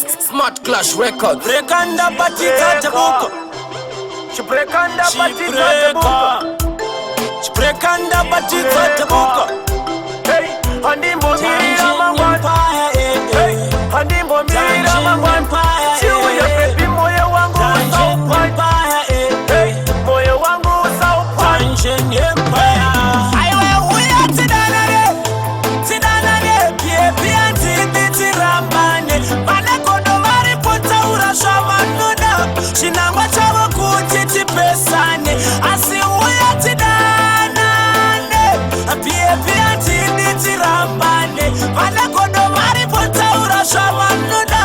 Smart Clash Records. Brekanda batika tebuko. Chibrekanda batika tebuko. Chibrekanda batika tebuko. Hey, andimbo mirira mangwana. Hey, andimbo mirira mangwana. Chiuya baby moyo wangu usaupa. Hey, moyo wangu usaupa. Tension empire. Aiwe uya tidana pie tirambane. Bane kodo mari pota urashava nuda. Shinangwa chavo kuti tipesane. Asi uya tidana pie tirambane. Bane kodo mari pota urashava nuda.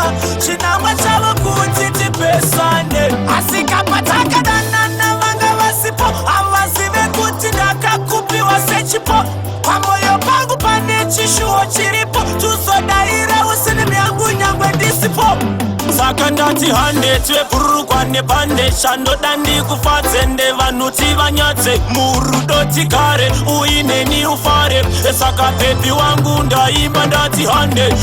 Shinangwa chavo kuti tipesane. Asi kapataka danana vanga vasipo. Amazive kuti ndakakupiwa sechipo. Kwa moyo pangu pane chishuo chiripo. Tuzodaira usini miangu nyangwe disipo. Saka ndati hande twepurukwa nepande. Shando dandi kufatsende vanuti vanyatse. Murudo tikare uineni ufare. Saka pepi wangu ndaima ndati hande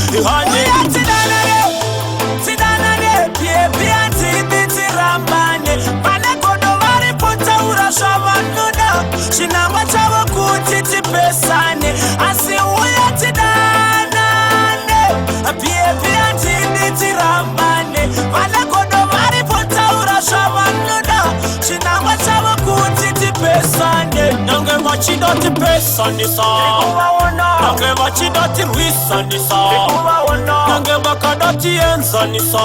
Tidana pie tirambane. Pane kodo vari pota urashava nuda. Shinangwa chavo kuti tipesane. Asi uya tidana pie tirambane. Pane kodo vari pota urashava nuda. Shinangwa chavo kuti tipesane. Nange vachido tipesane sa. Nange vachido tirwisane sa. Nange vakada tienzane sa.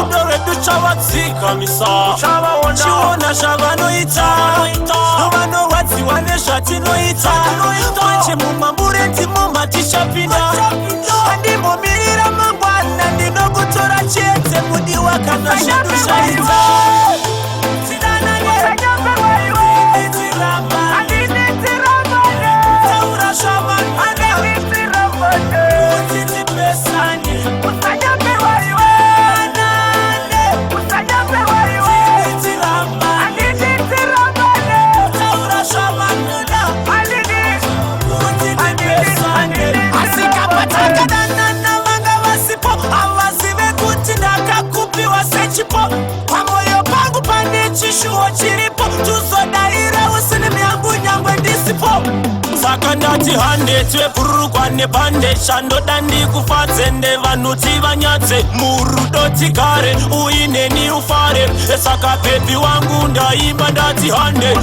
Udoredu chavatsika misa. Chiona shavanoita. Vano wadzi wane zvatinoita. Wache mumambure ndimomatishapinda. Andimbo mirira mangwana. Ndinokutora chete mudiwa kana zvedu zvaita. Kwa moyo pangu pane chishuo chiripo. Tuzodaira usini miangu nyangwe disipo. Saka ndati hande twepurukwa nepande. Shando dandi kufatsende vanuti vanyatse. Murudo tikare uineni ufare. Saka pepi wangu ndaima ndati hande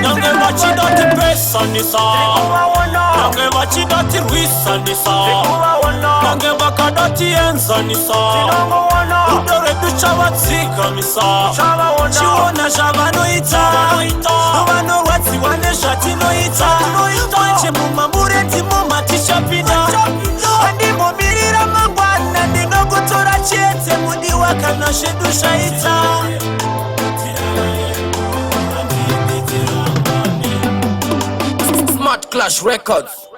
Nange vachido tirwisane sa. Nange vakada tienzane sa. Udoredu chavatsika misa. Chiona shavanoita. Vano wadzi wane zvatinoita. Wache mumambure ndimomatishapinda. Andimbo mirira mangwana. Ndinokutora chete mudiwa kana zvedu zvaita. Smart Clash Records.